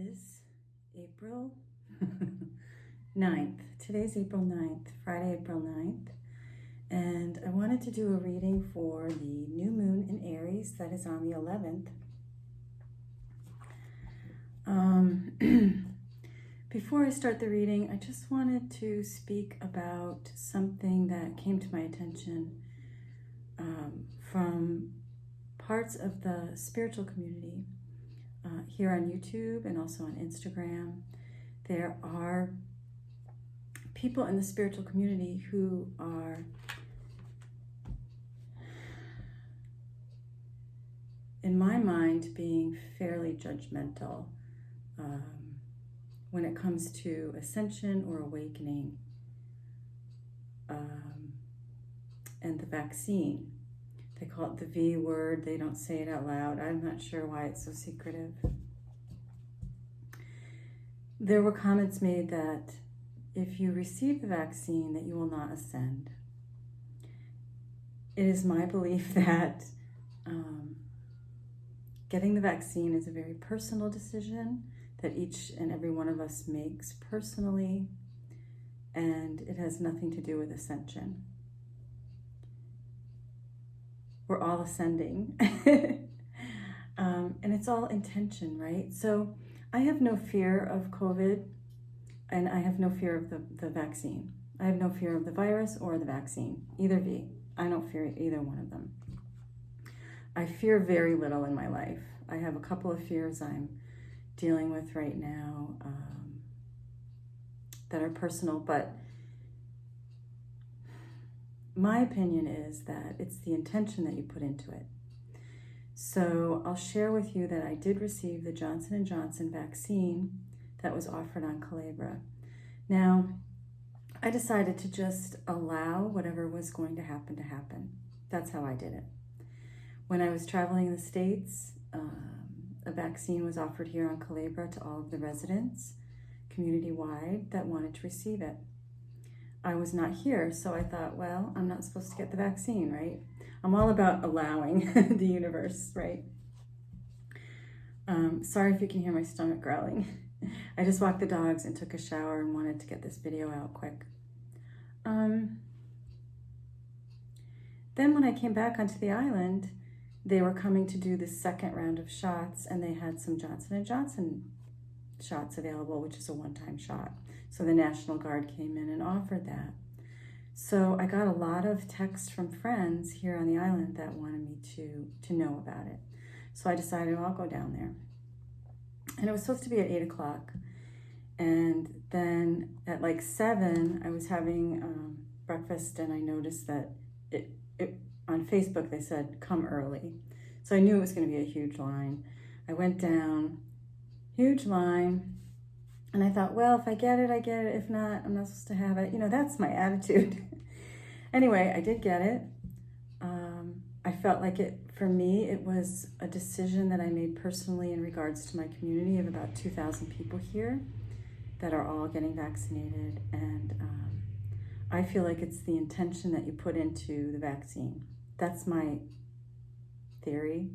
is April 9th. Today's April 9th, Friday, April 9th. And I wanted to do a reading for the new moon in Aries that is on the 11th. Before I start the reading, I just wanted to speak about something that came to my attention from parts of the spiritual community here on YouTube and also on Instagram. There are people in the spiritual community who are in my mind being fairly judgmental when it comes to ascension or awakening and the vaccine. They call it the V word. They don't say it out loud. I'm not sure why it's so secretive. There were comments made that if you receive the vaccine, that you will not ascend. It is my belief that getting the vaccine is a very personal decision that each and every one of us makes personally, and it has nothing to do with ascension. We're all ascending, and it's all intention, right? So I have no fear of COVID, and I have no fear of the vaccine. I have no fear of the virus or the vaccine, either V. I don't fear either one of them. I fear very little in my life. I have a couple of fears I'm dealing with right now that are personal, but my opinion is that it's the intention that you put into it. So I'll share with you that I did receive the Johnson & Johnson vaccine that was offered on Calabria. Now, I decided to just allow whatever was going to happen. That's how I did it. When I was traveling in the States, a vaccine was offered here on Calabria to all of the residents, community-wide, that wanted to receive it. I was not here, so I thought, well, I'm not supposed to get the vaccine, right? I'm all about allowing the universe, right? Sorry if you can hear my stomach growling. I just walked the dogs and took a shower and wanted to get this video out quick. Then when I came back onto the island, they were coming to do the second round of shots, and they had some Johnson & Johnson shots available, which is a one-time shot. So the National Guard came in and offered that. So I got a lot of texts from friends here on the island that wanted me to know about it. So I decided, well, I'll go down there. And it was supposed to be at 8 o'clock. And then at like 7, I was having breakfast, and I noticed that it on Facebook they said, come early. So I knew it was going to be a huge line. I went down, huge line. And I thought, well, if I get it, I get it. If not, I'm not supposed to have it. You know, that's my attitude. Anyway, I did get it. I felt like for me, it was a decision that I made personally in regards to my community of about 2,000 people here that are all getting vaccinated. And I feel like it's the intention that you put into the vaccine. That's my theory.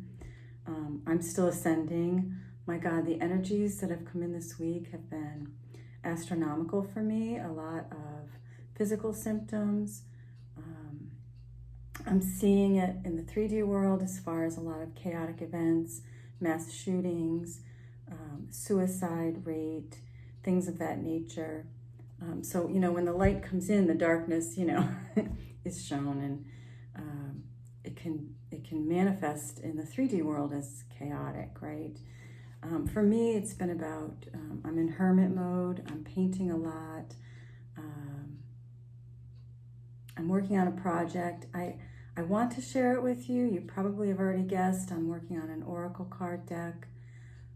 I'm still ascending. My God, the energies that have come in this week have been astronomical for me. A lot of physical symptoms. I'm seeing it in the 3D world as far as a lot of chaotic events, mass shootings, suicide rate, things of that nature. So, you know, when the light comes in, the darkness, you know, is shown, and it can manifest in the 3D world as chaotic, right? For me, it's been about, I'm in hermit mode, I'm painting a lot, I'm working on a project. I want to share it with you. You probably have already guessed, I'm working on an oracle card deck,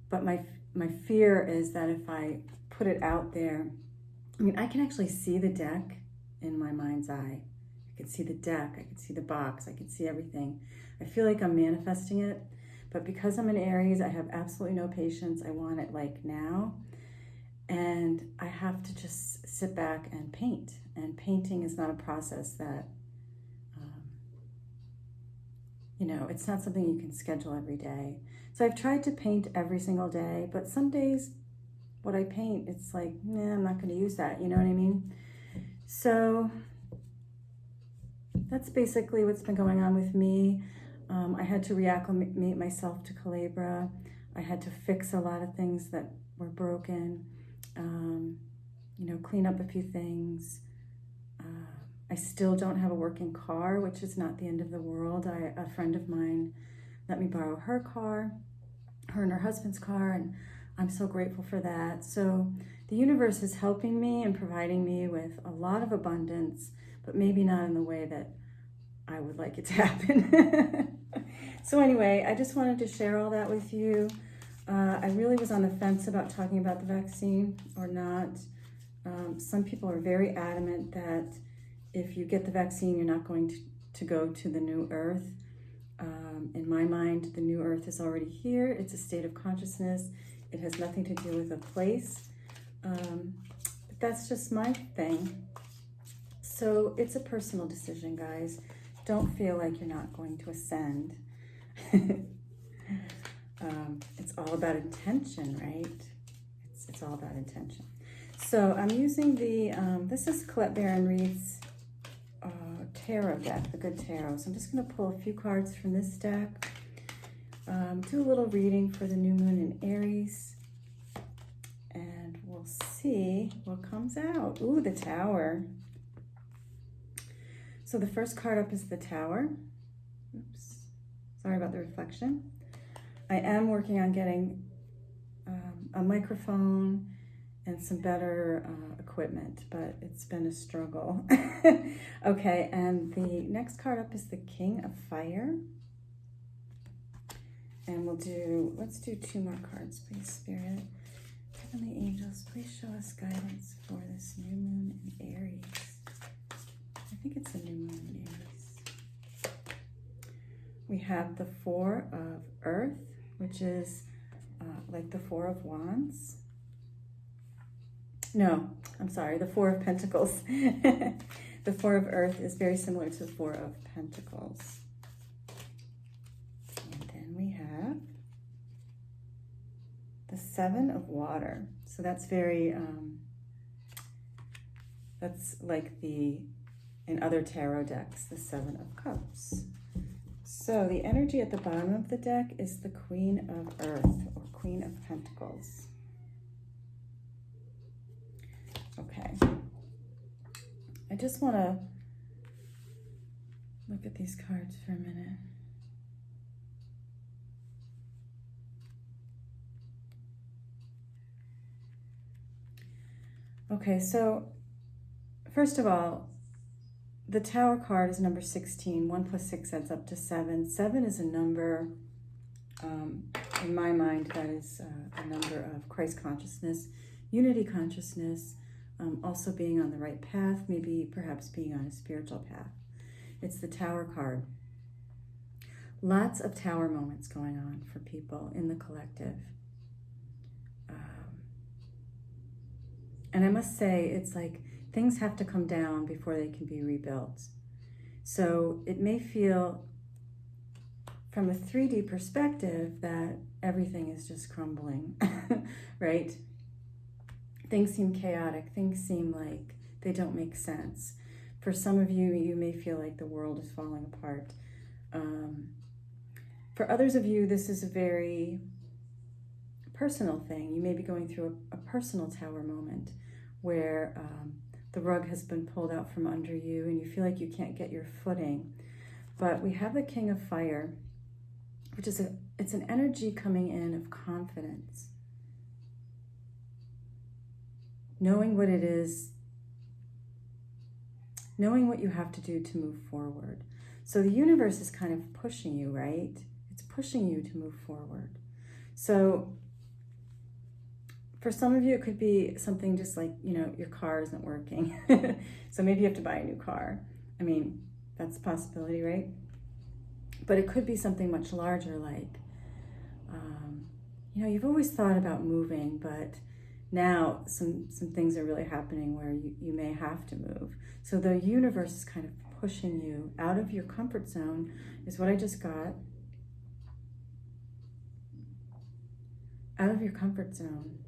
but my fear is that if I put it out there, I mean, I can actually see the deck in my mind's eye. I can see the deck, I can see the box, I can see everything. I feel like I'm manifesting it. But because I'm an Aries, I have absolutely no patience. I want it like now. And I have to just sit back and paint. And painting is not a process that, it's not something you can schedule every day. So I've tried to paint every single day, but some days what I paint, it's like, nah, I'm not going to use that. You know what I mean? So that's basically what's been going on with me. I had to reacclimate myself to Calabria. I had to fix a lot of things that were broken, clean up a few things. I still don't have a working car, which is not the end of the world. A friend of mine let me borrow her car, her and her husband's car, and I'm so grateful for that. So the universe is helping me and providing me with a lot of abundance, but maybe not in the way that I would like it to happen. So anyway, I just wanted to share all that with you. I really was on the fence about talking about the vaccine or not. Some people are very adamant that if you get the vaccine, you're not going to go to the new earth. In my mind, the new earth is already here. It's a state of consciousness. It has nothing to do with a place. But that's just my thing. So it's a personal decision, guys. Don't feel like you're not going to ascend. It's all about intention, right? It's all about intention. So I'm using the, this is Colette Baron-Reid's tarot deck, the Good Tarot. So I'm just going to pull a few cards from this deck, do a little reading for the new moon in Aries, and we'll see what comes out. Ooh, the Tower. So the first card up is the Tower. Oops, sorry about the reflection. I am working on getting a microphone and some better equipment, but it's been a struggle. Okay, and the next card up is the King of Fire. And let's do 2 more cards, please, Spirit. Heavenly angels, please show us guidance for this new moon in Aries. I think it's a new moon in Aries. We have the 4 of Earth, which is like the 4 of Wands. No, I'm sorry, the 4 of Pentacles. The 4 of Earth is very similar to the 4 of Pentacles. And then we have the 7 of Water. So that's very, that's like in other tarot decks, the 7 of Cups. So the energy at the bottom of the deck is the Queen of Earth, or Queen of Pentacles. Okay. I just want to look at these cards for a minute. Okay, so first of all, the Tower card is number 16. 1 plus 6 adds up to 7. 7 is a number, in my mind, that is a number of Christ consciousness, unity consciousness, also being on the right path, maybe perhaps being on a spiritual path. It's the Tower card. Lots of Tower moments going on for people in the collective. And I must say, it's like things have to come down before they can be rebuilt. So it may feel from a 3D perspective that everything is just crumbling, right? Things seem chaotic. Things seem like they don't make sense. For some of you, you may feel like the world is falling apart. For others of you, this is a very personal thing. You may be going through a personal Tower moment where the rug has been pulled out from under you and you feel like you can't get your footing. But we have the King of Fire, which is it's an energy coming in of confidence. Knowing what it is, knowing what you have to do to move forward. So the universe is kind of pushing you, right? It's pushing you to move forward. So for some of you, it could be something just like, your car isn't working. So maybe you have to buy a new car. I mean, that's a possibility, right? But it could be something much larger, like, you've always thought about moving, but now some things are really happening where you may have to move. So the universe is kind of pushing you out of your comfort zone, is what I just got. Out of your comfort zone.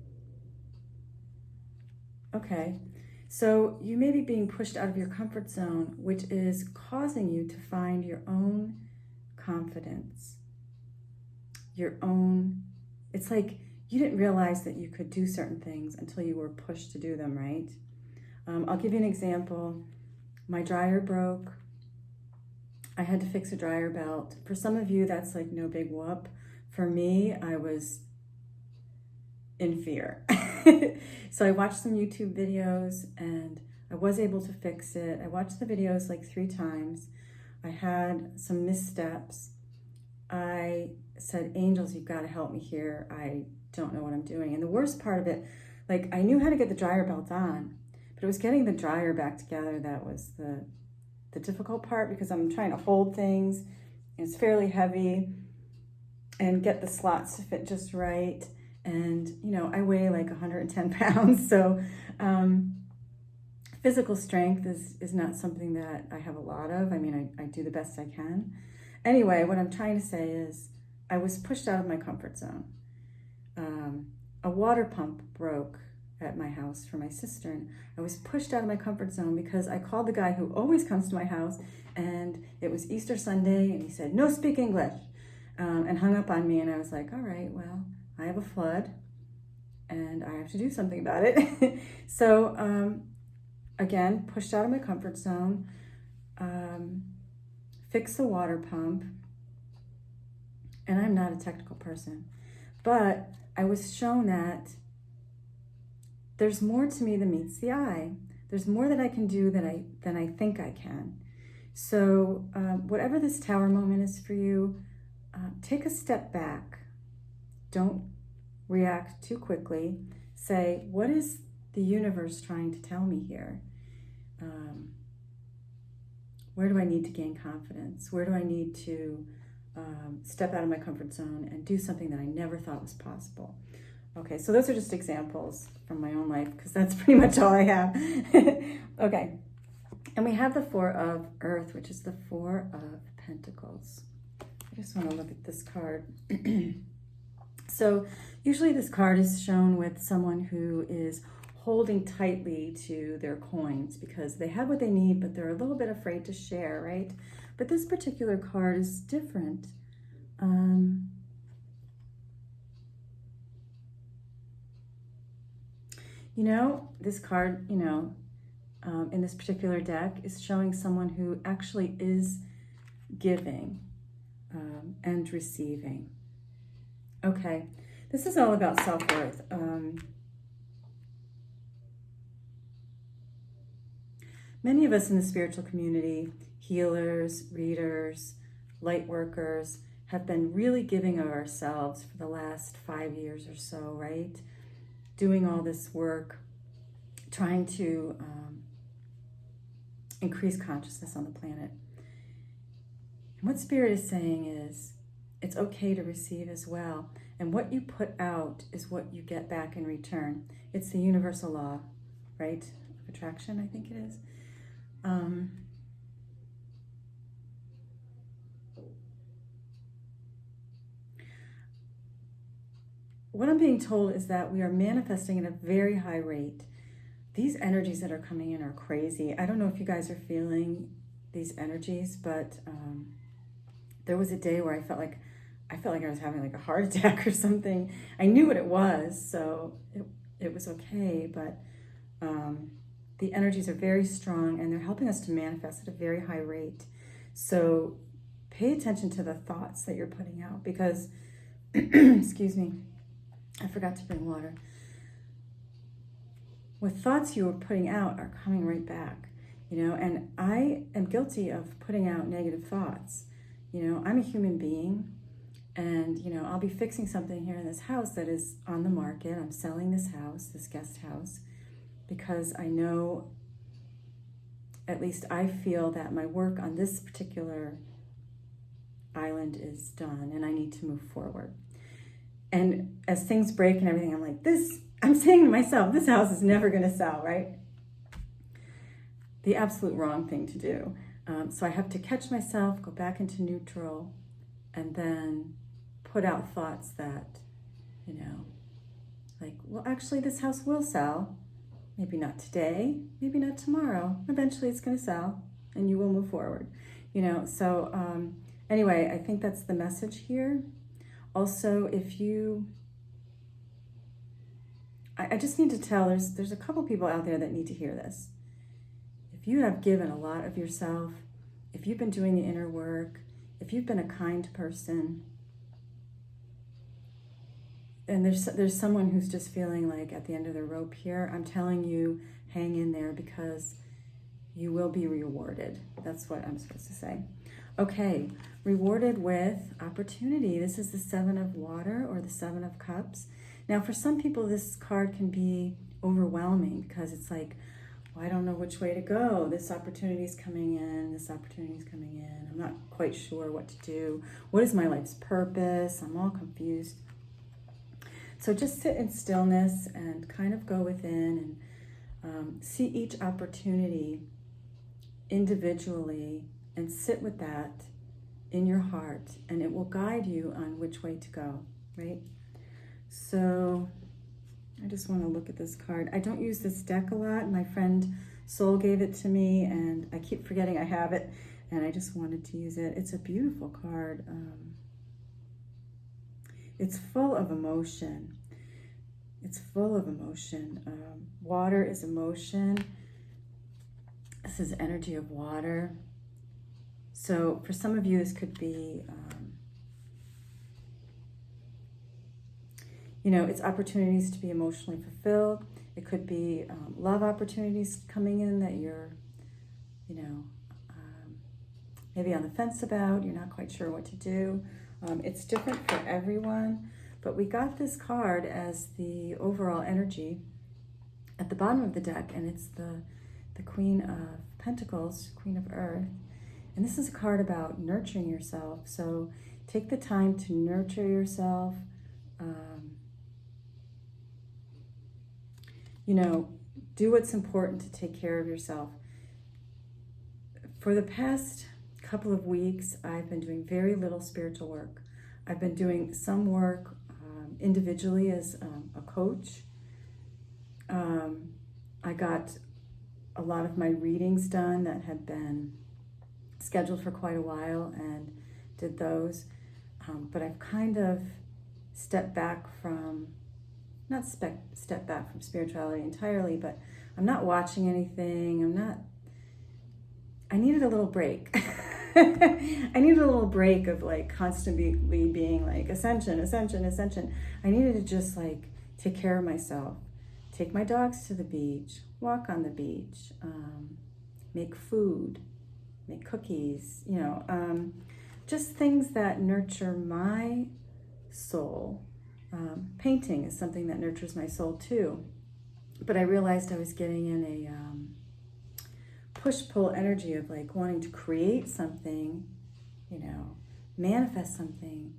Okay. So you may be being pushed out of your comfort zone, which is causing you to find your own confidence, your own, it's like you didn't realize that you could do certain things until you were pushed to do them, right? I'll give you an example. My dryer broke. I had to fix a dryer belt. For some of you, that's like no big whoop. For me, I was in fear. So I watched some YouTube videos and I was able to fix it. I watched the videos like 3 times. I had some missteps. I said, angels, you've got to help me here. I don't know what I'm doing. And the worst part of it, like I knew how to get the dryer belt on, but it was getting the dryer back together that was the difficult part, because I'm trying to hold things. It's fairly heavy and get the slots to fit just right. And, you know, I weigh like 110 pounds. So physical strength is not something that I have a lot of. I mean, I do the best I can. Anyway, what I'm trying to say is I was pushed out of my comfort zone. A water pump broke at my house for my cistern. I was pushed out of my comfort zone because I called the guy who always comes to my house, and it was Easter Sunday, and he said, no speak English, and hung up on me. And I was like, all right, well, I have a flood and I have to do something about it. So again, pushed out of my comfort zone, fixed the water pump, and I'm not a technical person, but I was shown that there's more to me than meets the eye. There's more that I can do than I think I can. So whatever this tower moment is for you, take a step back. Don't react too quickly. Say, what is the universe trying to tell me here? Where do I need to gain confidence? Where do I need to step out of my comfort zone and do something that I never thought was possible? Okay, so those are just examples from my own life, because that's pretty much all I have. Okay, and we have the 4 of Earth, which is the 4 of Pentacles. I just want to look at this card. So usually this card is shown with someone who is holding tightly to their coins because they have what they need, but they're a little bit afraid to share, right? But this particular card is different. You know, this card, you know, in this particular deck is showing someone who actually is giving and receiving. Okay, this is all about self-worth. Many of us in the spiritual community, healers, readers, light workers, have been really giving of ourselves for the last 5 years or so, right? Doing all this work, trying to increase consciousness on the planet. And what Spirit is saying is, it's okay to receive as well. And what you put out is what you get back in return. It's the universal law, right? Of attraction, I think it is. What I'm being told is that we are manifesting at a very high rate. These energies that are coming in are crazy. I don't know if you guys are feeling these energies, but there was a day where I felt like I was having like a heart attack or something. I knew what it was, so it was okay, but the energies are very strong and they're helping us to manifest at a very high rate. So pay attention to the thoughts that you're putting out, because, excuse me, I forgot to bring water. What thoughts you are putting out are coming right back, you know, and I am guilty of putting out negative thoughts. You know, I'm a human being, and, you know, I'll be fixing something here in this house that is on the market. I'm selling this house, this guest house, because I know, at least I feel that my work on this particular island is done and I need to move forward. And as things break and everything, I'm like, I'm saying to myself, this house is never going to sell, right? The absolute wrong thing to do. So I have to catch myself, go back into neutral, and then put out thoughts that, you know, like, well, actually this house will sell. Maybe not today, maybe not tomorrow. Eventually it's going to sell and you will move forward. You know, so anyway, I think that's the message here. Also, if you, I just need to tell, there's a couple people out there that need to hear this. If you have given a lot of yourself, if you've been doing the inner work, if you've been a kind person, and there's someone who's just feeling like at the end of the rope here, I'm telling you, hang in there because you will be rewarded. That's what I'm supposed to say. Okay, rewarded with opportunity. This is the Seven of Water or the Seven of Cups. Now, for some people, this card can be overwhelming because it's like, well, I don't know which way to go. This opportunity is coming in. This opportunity is coming in. I'm not quite sure what to do. What is my life's purpose? I'm all confused. So just sit in stillness and kind of go within and see each opportunity individually and sit with that in your heart, and it will guide you on which way to go, right? So I just want to look at this card. I don't use this deck a lot. My friend Soul gave it to me, and I keep forgetting I have it, and I just wanted to use it. It's a beautiful card. It's full of emotion. It's full of emotion. Water is emotion. This is energy of water. So for some of you, this could be, you know, it's opportunities to be emotionally fulfilled. It could be love opportunities coming in that you're, you know, maybe on the fence about. You're not quite sure what to do. It's different for everyone, but we got this card as the overall energy at the bottom of the deck, and it's the Queen of Pentacles, Queen of Earth. And this is a card about nurturing yourself. So take the time to nurture yourself. You know, do what's important to take care of yourself. For the past couple of weeks, I've been doing very little spiritual work. I've been doing some work individually as a coach. I got a lot of my readings done that had been scheduled for quite a while and did those. But I've kind of stepped back from, not step back from spirituality entirely, but I'm not watching anything. I needed a little break. I needed a little break of like constantly being like ascension, ascension, ascension. I needed to just like take care of myself, take my dogs to the beach, walk on the beach, make food, make cookies, you know, just things that nurture my soul. Painting is something that nurtures my soul too. But I realized I was getting in a push-pull energy of like wanting to create something, you know, manifest something,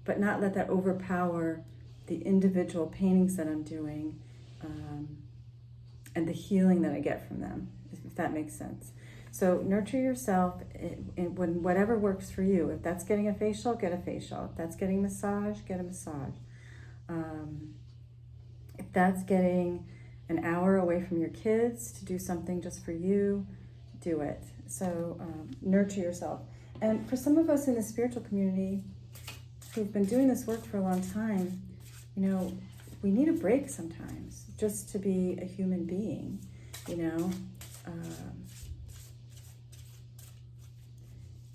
but not let that overpower the individual paintings that I'm doing and the healing that I get from them, if that makes sense. So nurture yourself in whatever works for you. If that's getting a facial, get a facial. If that's getting a massage, get a massage. If that's getting an hour away from your kids to do something just for you, do it. So nurture yourself. And for some of us in the spiritual community who've been doing this work for a long time, you know, we need a break sometimes just to be a human being, you know.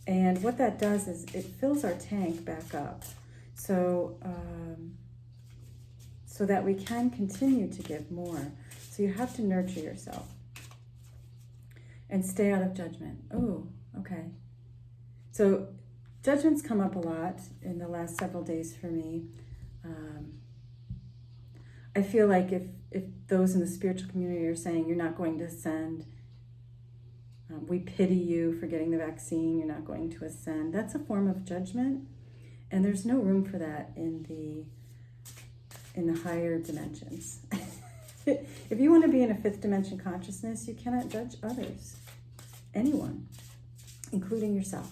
And what that does is it fills our tank back up. So, so that we can continue to give more. So you have to nurture yourself and stay out of judgment. Oh, okay. So judgments come up a lot in the last several days for me. I feel like if those in the spiritual community are saying you're not going to ascend, we pity you for getting the vaccine, you're not going to ascend, that's a form of judgment, and there's no room for that in the higher dimensions. If you want to be in a fifth dimension consciousness, you cannot judge others, anyone, including yourself.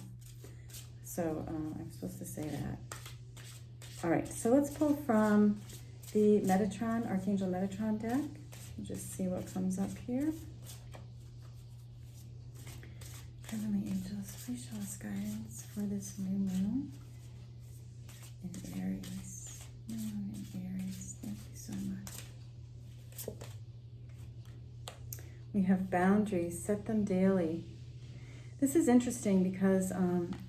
So I'm supposed to say that. All right, so let's pull from the Metatron, Archangel Metatron deck. We'll just see what comes up here. Heavenly angels, please show us guidance for this new moon in Aries. Moon in Aries. Thank you so much. We have boundaries. Set them daily. This is interesting because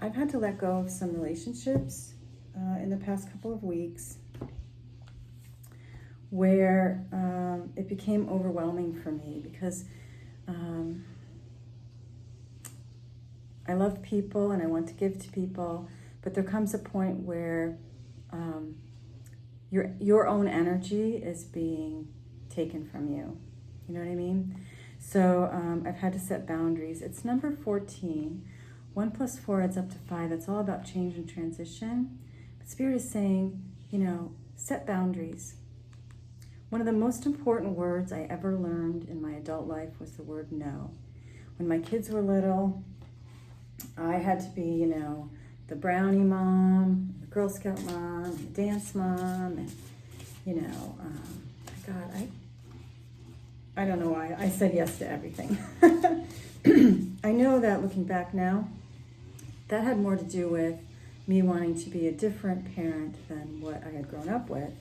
I've had to let go of some relationships in the past couple of weeks where it became overwhelming for me because I love people and I want to give to people, but there comes a point where your own energy is being taken from you. You know what I mean? So I've had to set boundaries. It's number 14. 1 plus 4 adds up to 5. It's all about change and transition. But Spirit is saying, you know, set boundaries. One of the most important words I ever learned in my adult life was the word no. When my kids were little, I had to be, you know, the brownie mom, the Girl Scout mom, the dance mom, and, you know, God, I don't know why. I said yes to everything. I know that looking back now, that had more to do with me wanting to be a different parent than what I had grown up with,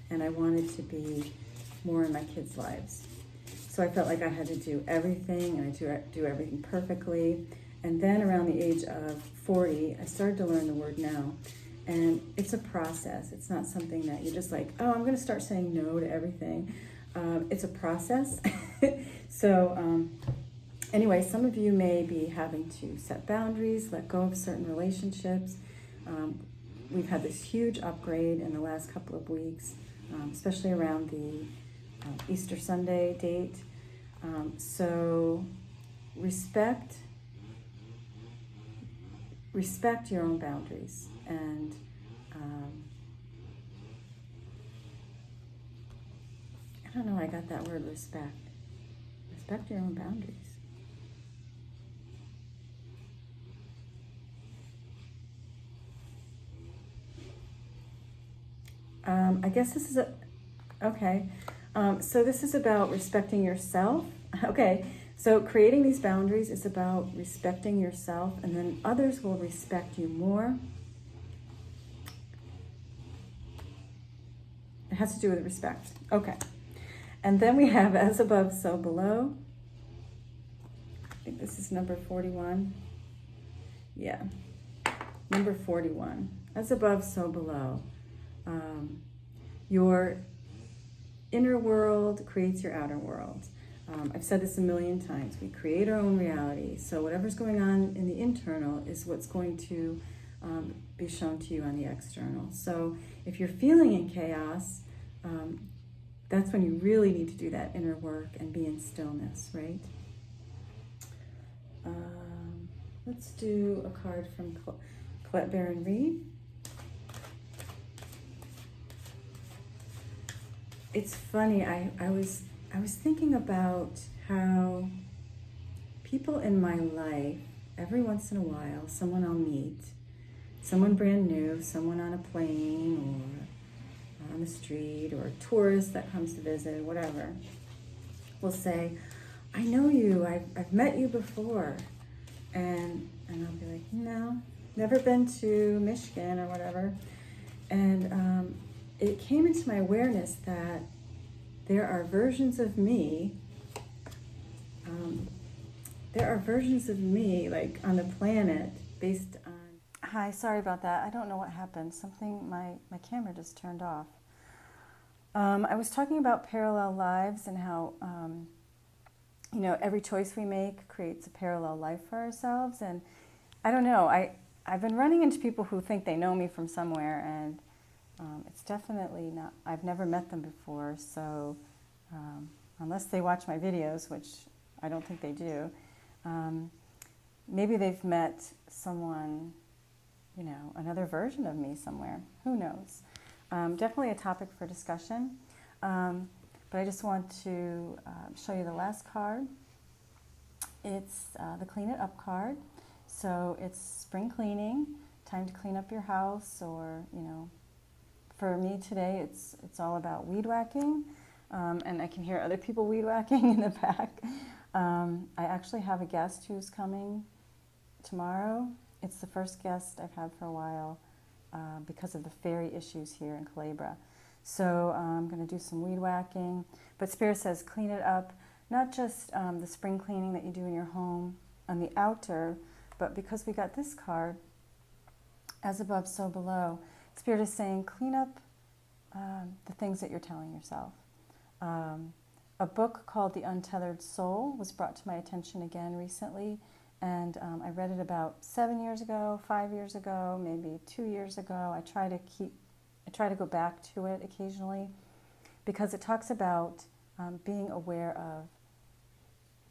and I wanted to be more in my kids' lives. So I felt like I had to do everything, and I do everything perfectly. And then around the age of 40, I started to learn the word no. And it's a process. It's not something that you're just like, oh, I'm going to start saying no to everything. It's a process. So anyway, some of you may be having to set boundaries, let go of certain relationships. We've had this huge upgrade in the last couple of weeks, especially around the Easter Sunday date. So respect your own boundaries, and I don't know where I got that word, respect. Respect your own boundaries. I guess this is okay. So this is about respecting yourself. Okay, so creating these boundaries is about respecting yourself, and then others will respect you more. It has to do with respect. Okay. And then we have as above, so below. I think this is number 41. Yeah, number 41. As above, so below. Your inner world creates your outer world. I've said this a million times. We create our own reality. So whatever's going on in the internal is what's going to be shown to you on the external. So if you're feeling in chaos, that's when you really need to do that inner work and be in stillness, right? Let's do a card from Colette Baron Reed. It's funny, I was thinking about how people in my life, every once in a while, someone I'll meet, someone brand new, someone on a plane or on the street, or a tourist that comes to visit, whatever, will say, I know you, I've met you before. And I'll be like, no, never been to Michigan or whatever. And it came into my awareness that there are versions of me, like on the planet based on... Hi, sorry about that. I don't know what happened. My camera just turned off. I was talking about parallel lives and how, you know, every choice we make creates a parallel life for ourselves. And I don't know, I've been running into people who think they know me from somewhere, and it's definitely not, I've never met them before, so unless they watch my videos, which I don't think they do, maybe they've met someone, you know, another version of me somewhere. Who knows? Definitely a topic for discussion, but I just want to show you the last card. It's the Clean It Up card. So it's spring cleaning, time to clean up your house, or, you know, for me today, it's all about weed whacking. and I can hear other people weed whacking in the back. I actually have a guest who's coming tomorrow. It's the first guest I've had for a while because of the fairy issues here in Calabria. So I'm going to do some weed whacking. But Spirit says clean it up, not just the spring cleaning that you do in your home on the outer, but because we got this card, as above, so below, Spirit is saying clean up the things that you're telling yourself. A book called The Untethered Soul was brought to my attention again recently, and I read it about 7 years ago, 5 years ago, maybe 2 years ago. I try to go back to it occasionally because it talks about being aware of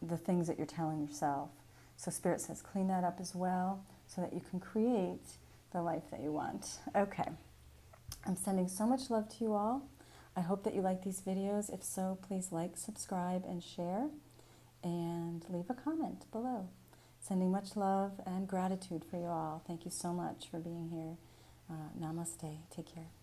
the things that you're telling yourself. So Spirit says clean that up as well so that you can create the life that you want. Okay. I'm sending so much love to you all. I hope that you like these videos. If so, please like, subscribe, and share, and leave a comment below. Sending much love and gratitude for you all. Thank you so much for being here. Namaste. Take care.